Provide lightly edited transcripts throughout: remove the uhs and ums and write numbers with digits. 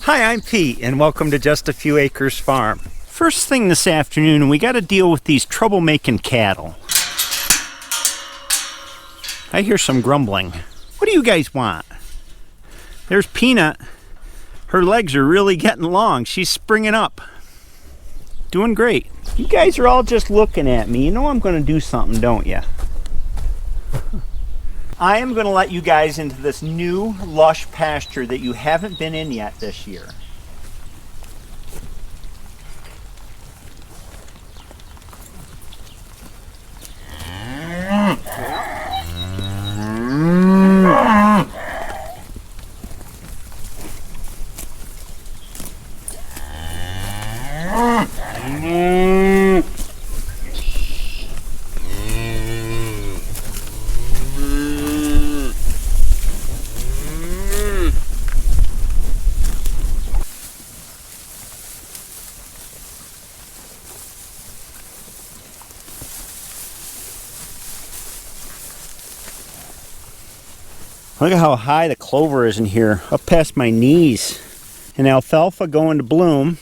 Hi, I'm Pete, and welcome to Just a Few Acres Farm. First thing this afternoon, we got to deal with these troublemaking cattle. I hear some grumbling. What do you guys want? There's Peanut. Her legs are really getting long. She's springing up. Doing great. You guys are all just looking at me. You know I'm going to do something, don't you? I am going to let you guys into this new lush pasture that you haven't been in yet this year. Look at how high the clover is in here, up past my knees. And alfalfa going to bloom.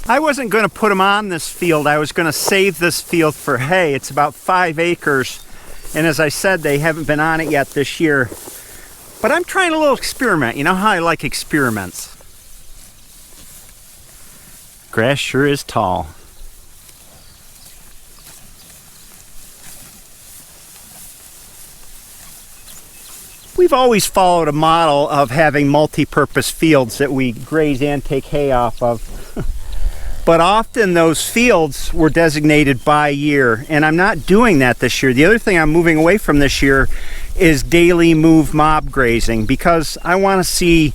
I wasn't going to put them on this field. I was going to save this field for hay. It's about 5 acres. And as I said, they haven't been on it yet this year. But I'm trying a little experiment. You know how I like experiments. Grass sure is tall. We've always followed a model of having multi-purpose fields that we graze and take hay off of. But often those fields were designated by year, and I'm not doing that this year. The other thing I'm moving away from this year is daily move mob grazing, because I want to see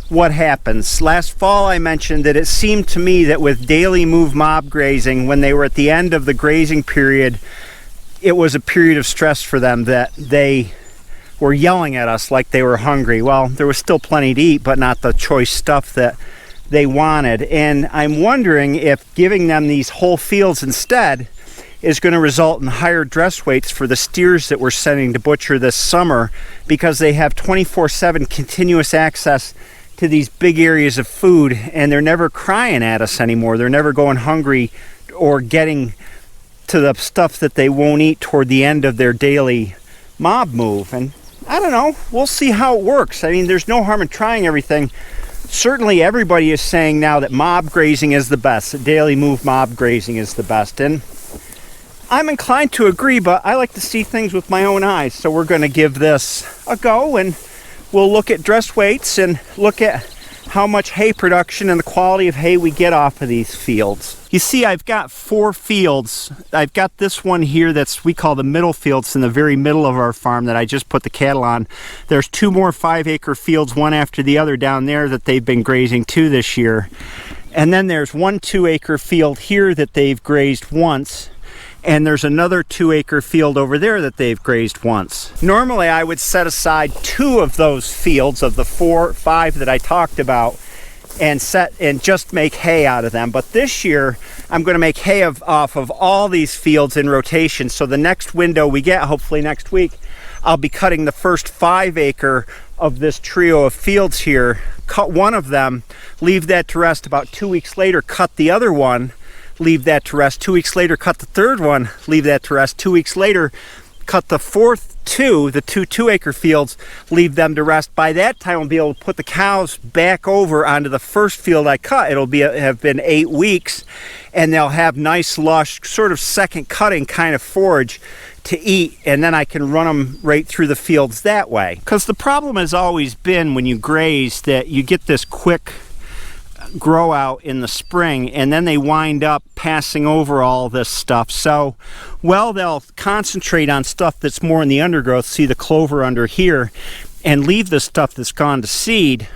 what happens. Last fall I mentioned that it seemed to me that with daily move mob grazing, when they were at the end of the grazing period, it was a period of stress for them, that they were yelling at us like they were hungry. Well, there was still plenty to eat, but not the choice stuff that they wanted. And I'm wondering if giving them these whole fields instead is going to result in higher dress weights for the steers that we're sending to butcher this summer, because they have 24/7 continuous access to these big areas of food, and they're never crying at us anymore. They're never going hungry or getting to the stuff that they won't eat toward the end of their daily mob move. And I don't know, we'll see how it works. I mean, there's no harm in trying everything. Certainly everybody is saying now that mob grazing is the best, that daily move mob grazing is the best. And I'm inclined to agree, but I like to see things with my own eyes. So we're going to give this a go, and we'll look at dress weights and look at how much hay production and the quality of hay we get off of these fields. You see, I've got 4 fields. I've got this one here we call the middle fields, in the very middle of our farm that I just put the cattle on. There's 2 more 5-acre fields, one after the other down there, that they've been grazing too this year. And then there's 1 2-acre field here that they've grazed once. And there's another 2-acre field over there that they've grazed once. Normally I would set aside 2 of those fields of the 4 or 5 that I talked about and just make hay out of them. But this year I'm going to make hay off of all these fields in rotation. So the next window we get, hopefully next week, I'll be cutting the first 5-acre of this trio of fields here, cut one of them, leave that to rest. About 2 weeks later, cut the other one, leave that to rest. 2 weeks later, cut the third one, leave that to rest. 2 weeks later, cut the fourth the 2 2-acre fields, leave them to rest. By that time, I'll be able to put the cows back over onto the first field I cut. It'll have been 8 weeks, and they'll have nice, lush, sort of second cutting kind of forage to eat, and then I can run them right through the fields that way. Because the problem has always been when you graze that you get this quick grow out in the spring, and then they wind up passing over all this stuff. So, well, they'll concentrate on stuff that's more in the undergrowth, see the clover under here, and leave the stuff that's gone to seed.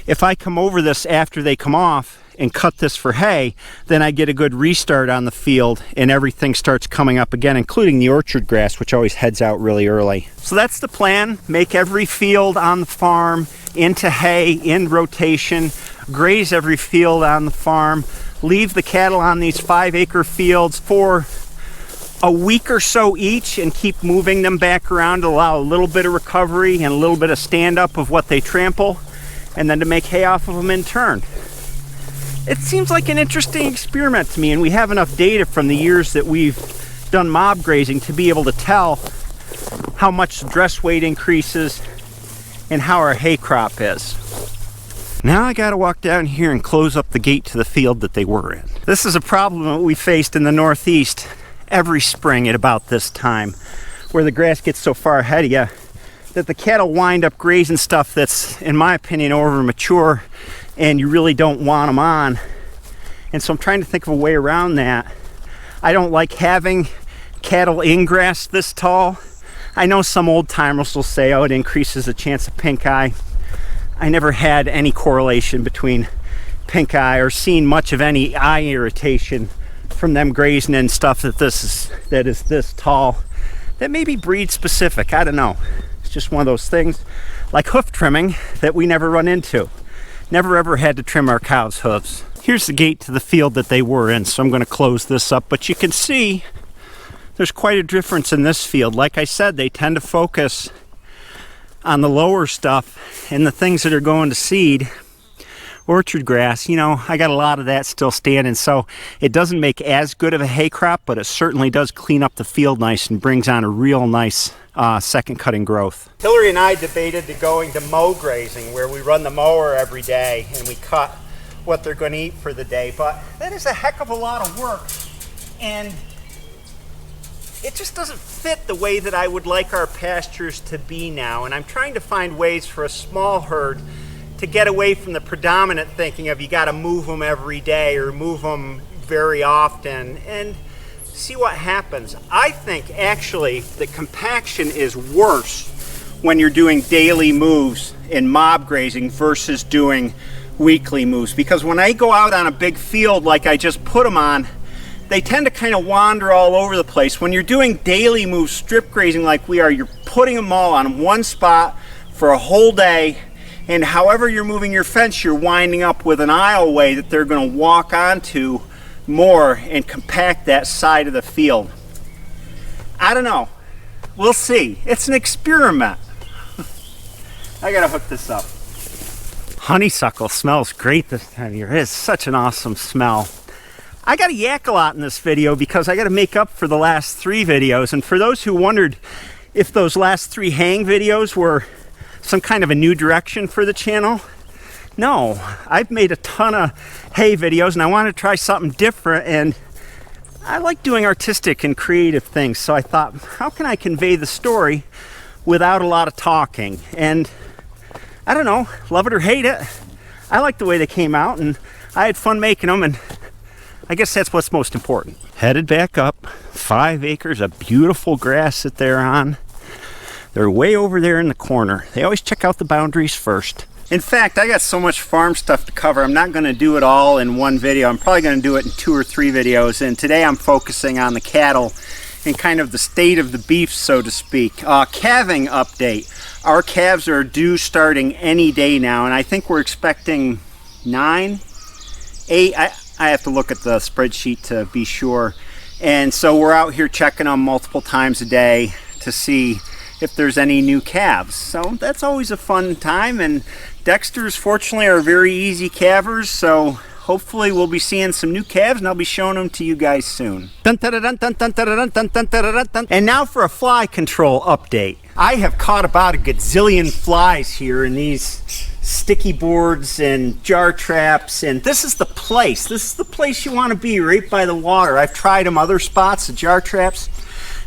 If I come over this after they come off and cut this for hay, then I get a good restart on the field and everything starts coming up again, including the orchard grass, which always heads out really early. So that's the plan. Make every field on the farm into hay in rotation, graze every field on the farm, leave the cattle on these 5-acre fields for a week or so each and keep moving them back around to allow a little bit of recovery and a little bit of stand up of what they trample, and then to make hay off of them in turn. It seems like an interesting experiment to me, and we have enough data from the years that we've done mob grazing to be able to tell how much the dress weight increases and how our hay crop is. Now I gotta walk down here and close up the gate to the field that they were in. This is a problem that we faced in the Northeast every spring at about this time, where the grass gets so far ahead of you that the cattle wind up grazing stuff that's, in my opinion, over mature, and you really don't want them on. And so I'm trying to think of a way around that. I don't like having cattle in grass this tall. I know some old timers will say, oh, it increases the chance of pink eye. I never had any correlation between pink eye or seen much of any eye irritation from them grazing in stuff that is this tall. That may be breed specific, I don't know. It's just one of those things like hoof trimming that we never run into. Never ever had to trim our cows' hooves. Here's the gate to the field that they were in, so I'm going to close this up, but you can see there's quite a difference in this field. Like I said, they tend to focus on the lower stuff and the things that are going to seed. Orchard grass, you know, I got a lot of that still standing, so it doesn't make as good of a hay crop, but it certainly does clean up the field nice and brings on a real nice second cutting growth. Hillary and I debated going to mow grazing, where we run the mower every day and we cut what they're going to eat for the day, but that is a heck of a lot of work, and it just doesn't fit the way that I would like our pastures to be now. And I'm trying to find ways for a small herd to get away from the predominant thinking of you got to move them every day or move them very often and see what happens. I think actually the compaction is worse when you're doing daily moves in mob grazing versus doing weekly moves, because when I go out on a big field like I just put them on, they tend to kind of wander all over the place. When you're doing daily moves, strip grazing like we are, you're putting them all on one spot for a whole day, and however you're moving your fence, you're winding up with an aisleway that they're going to walk onto more and compact that side of the field. I don't know. We'll see. It's an experiment. I gotta hook this up. Honeysuckle smells great this time of year. It is such an awesome smell. I got to yak a lot in this video because I got to make up for the last 3 videos. And for those who wondered if those last 3 hang videos were some kind of a new direction for the channel, no, I've made a ton of hay videos and I want to try something different, and I like doing artistic and creative things, so I thought, how can I convey the story without a lot of talking? And I don't know, love it or hate it, I like the way they came out and I had fun making them, and I guess that's what's most important. Headed back up, 5 acres of beautiful grass that they're on. They're way over there in the corner. They always check out the boundaries first. In fact, I got so much farm stuff to cover, I'm not going to do it all in one video. I'm probably going to do it in 2 or 3 videos. And today I'm focusing on the cattle and kind of the state of the beef, so to speak. Calving update. Our calves are due starting any day now, and I think we're expecting 9, 8. I have to look at the spreadsheet to be sure. And so we're out here checking them multiple times a day to see if there's any new calves. So that's always a fun time, and Dexters fortunately are very easy calvers, so hopefully we'll be seeing some new calves and I'll be showing them to you guys soon. And now for a fly control update. I have caught about a gazillion flies here in these sticky boards and jar traps, and this is the place. This is the place you want to be, right by the water. I've tried them other spots, the jar traps.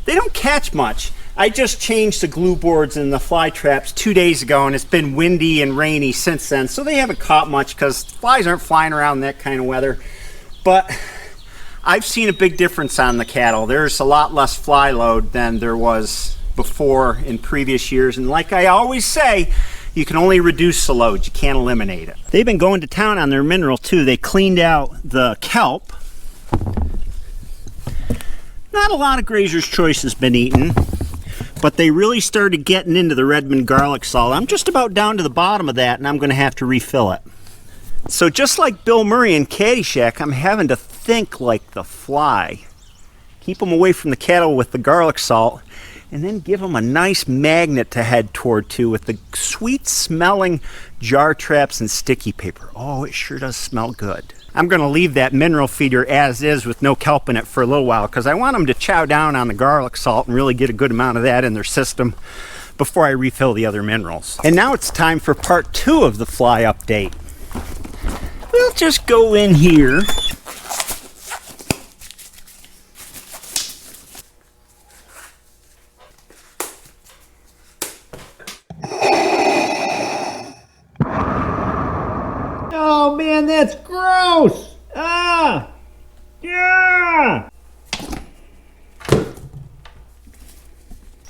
They don't catch much. I just changed the glue boards and the fly traps 2 days ago, and it's been windy and rainy since then, so they haven't caught much because flies aren't flying around in that kind of weather. But I've seen a big difference on the cattle. There's a lot less fly load than there was before in previous years, and like I always say, you can only reduce the load, you can't eliminate it. They've been going to town on their mineral too. They cleaned out the kelp. Not a lot of Grazer's Choice has been eaten, but they really started getting into the Redmond garlic salt. I'm just about down to the bottom of that, and I'm going to have to refill it. So just like Bill Murray in Caddyshack, I'm having to think like the fly. keep them away from the cattle with the garlic salt, and then give them a nice magnet to head toward too with the sweet smelling jar traps and sticky paper. Oh, it sure does smell good. I'm going to leave that mineral feeder as is with no kelp in it for a little while because I want them to chow down on the garlic salt and really get a good amount of that in their system before I refill the other minerals. And now it's time for part 2 of the fly update. We'll just go in here. Oh man, that's gross! Ah! Yeah!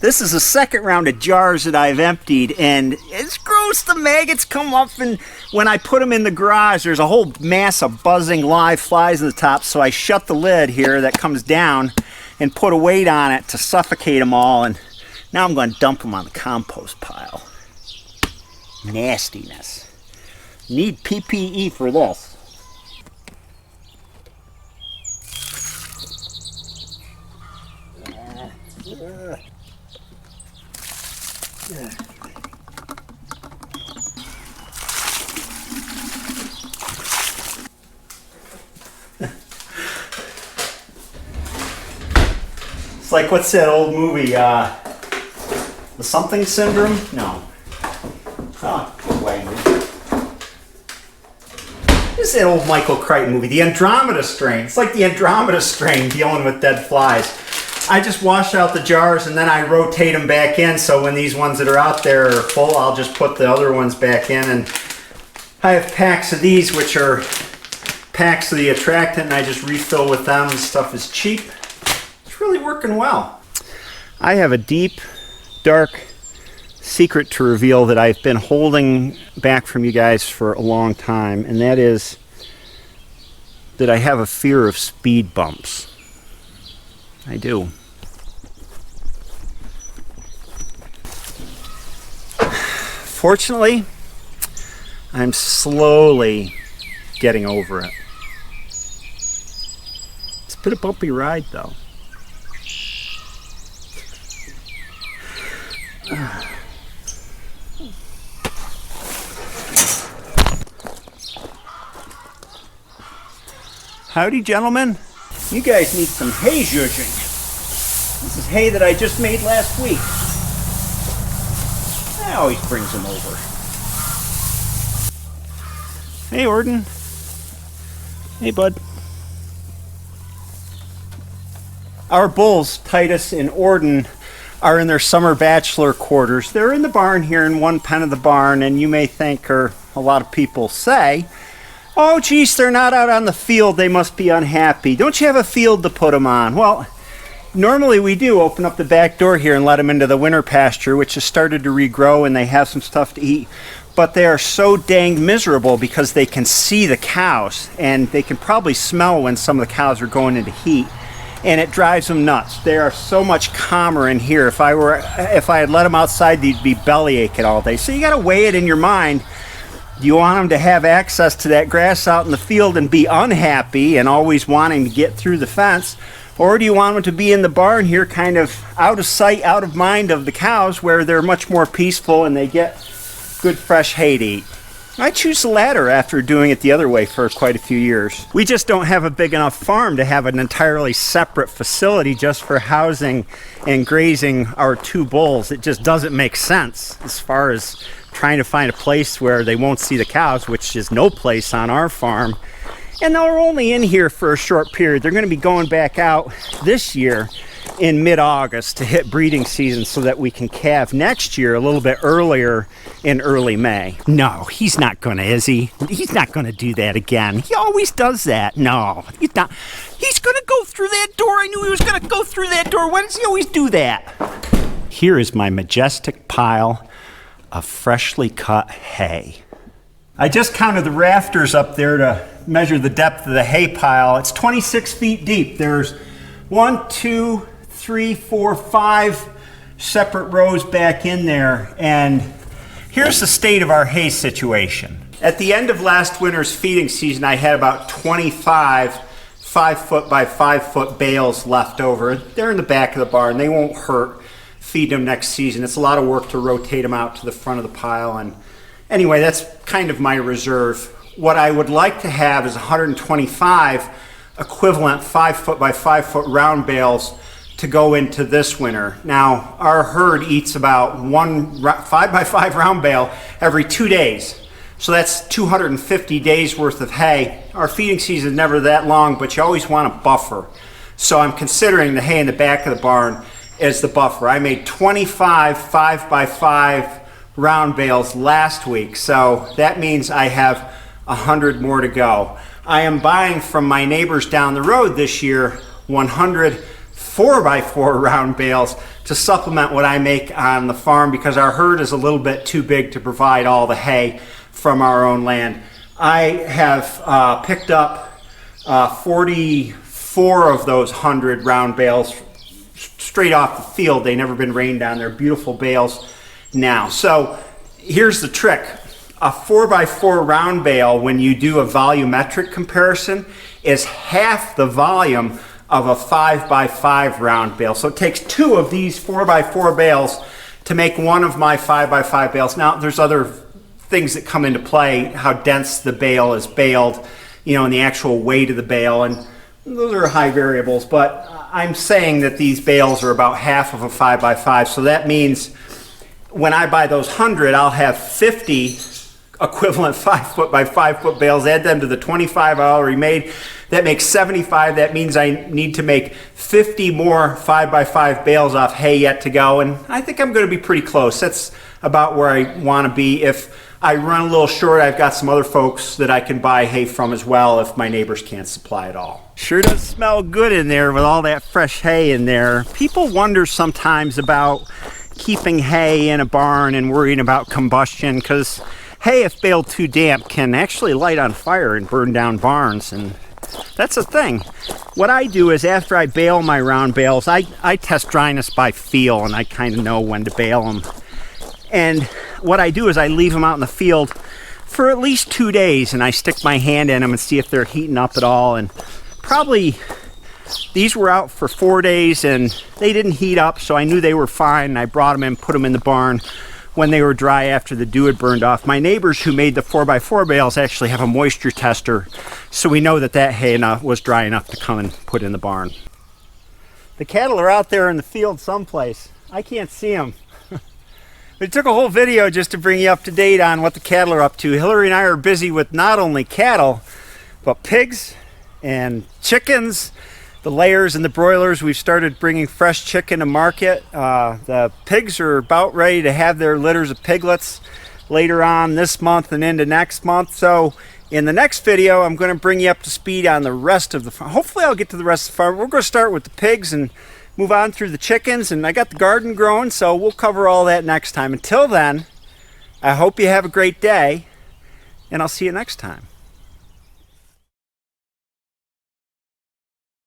This is the second round of jars that I've emptied, and it's gross. The maggots come up, and when I put them in the garage, there's a whole mass of buzzing live flies in the top, so I shut the lid here that comes down and put a weight on it to suffocate them all, and now I'm going to dump them on the compost pile. Nastiness. Need PPE for this. It's like, what's that old movie, the something syndrome? No. Oh, good way. This is that old Michael Crichton movie, the Andromeda strain. It's like the Andromeda strain dealing with dead flies. I just wash out the jars and then I rotate them back in, so when these ones that are out there are full, I'll just put the other ones back in. And I have packs of these, which are packs of the attractant, and I just refill with them. This stuff is cheap. It's really working well. I have a deep, dark secret to reveal that I've been holding back from you guys for a long time, and that is that I have a fear of speed bumps. I do. Fortunately, I'm slowly getting over it. It's been a bumpy ride, though. Howdy, gentlemen. You guys need some hay zhuzhing. This is hay that I just made last week. That always brings them over. Hey, Orden. Hey, bud. Our bulls, Titus and Orden, are in their summer bachelor quarters. They're in the barn here in one pen of the barn, and you may think, or a lot of people say, oh, geez, they're not out on the field. They must be unhappy. Don't you have a field to put them on? Well, normally we do open up the back door here and let them into the winter pasture, which has started to regrow, and they have some stuff to eat. But they are so dang miserable because they can see the cows, and they can probably smell when some of the cows are going into heat, and it drives them nuts. They are so much calmer in here. If I had let them outside, they'd be belly aching all day. So you got to weigh it in your mind. Do you want them to have access to that grass out in the field and be unhappy and always wanting to get through the fence? Or do you want them to be in the barn here, kind of out of sight, out of mind of the cows, where they're much more peaceful and they get good fresh hay to eat? I choose the latter after doing it the other way for quite a few years. We just don't have a big enough farm to have an entirely separate facility just for housing and grazing our 2 bulls. It just doesn't make sense as far as trying to find a place where they won't see the cows, which is no place on our farm. And they're only in here for a short period. They're going to be going back out this year in mid-August to hit breeding season so that we can calve next year a little bit earlier in early May. No, he's not going to, is he? He's not going to do that again. He always does that. No, he's not. He's going to go through that door. I knew he was going to go through that door. Why does he always do that? Here is my majestic pile of freshly cut hay. I just counted the rafters up there to measure the depth of the hay pile. It's 26 feet deep. There's 1, 2, 3, 4, 5 separate rows back in there. And here's the state of our hay situation. At the end of last winter's feeding season, I had about 25 5-foot by 5-foot bales left over. They're in the back of the barn. They won't hurt. Feed them next season. It's a lot of work to rotate them out to the front of the pile. And anyway, that's kind of my reserve. What I would like to have is 125 equivalent 5-foot by 5-foot round bales to go into this winter. Now, our herd eats about one 5 by 5 round bale every 2 days. So that's 250 days worth of hay. Our feeding season is never that long, but you always want a buffer. So I'm considering the hay in the back of the barn as the buffer. I made 25 5 by 5 round bales last week, so that means I have 100 more to go. I am buying from my neighbors down the road this year 100 4 by 4 round bales to supplement what I make on the farm, because our herd is a little bit too big to provide all the hay from our own land. I have picked up 44 of those 100 round bales straight off the field. They've never been rained on. They're beautiful bales now. So here's the trick. A 4 by 4 round bale, when you do a volumetric comparison, is half the volume of a 5 by 5 round bale. So it takes 2 of these 4 by 4 bales to make one of my 5 by 5 bales. Now there's other things that come into play, how dense the bale is baled, and the actual weight of the bale, and those are high variables, but I'm saying that these bales are about half of a 5 by 5, so that means when I buy those 100, I'll have 50 equivalent 5-foot by 5-foot bales, add them to the 25 I already made, that makes 75. That means I need to make 50 more 5 by 5 bales off hay yet to go, and I think I'm going to be pretty close. That's about where I want to be. If I run a little short, I've got some other folks that I can buy hay from as well if my neighbors can't supply it all. Sure does smell good in there with all that fresh hay in there. People wonder sometimes about keeping hay in a barn and worrying about combustion, because hay, if baled too damp, can actually light on fire and burn down barns, and that's a thing. What I do is, after I bale my round bales, I test dryness by feel, and I kind of know when to bale them. And what I do is I leave them out in the field for at least 2 days, and I stick my hand in them and see if they're heating up at all. And probably these were out for 4 days and they didn't heat up, so I knew they were fine. I brought them in, put them in the barn when they were dry after the dew had burned off. My neighbors who made the 4 by 4 bales actually have a moisture tester, so we know that that hay was dry enough to come and put in the barn. The cattle are out there in the field someplace. I can't see them. It took a whole video just to bring you up to date on what the cattle are up to. Hillary and I are busy with not only cattle, but pigs and chickens, the layers and the broilers. We've started bringing fresh chicken to market. The pigs are about ready to have their litters of piglets later on this month and into next month. So in the next video, I'm going to bring you up to speed on the rest of the farm. Hopefully I'll get to the rest of the farm. We're going to start with the pigs and move on through the chickens, and I got the garden growing, so we'll cover all that next time. Until then, I hope you have a great day, and I'll see you next time.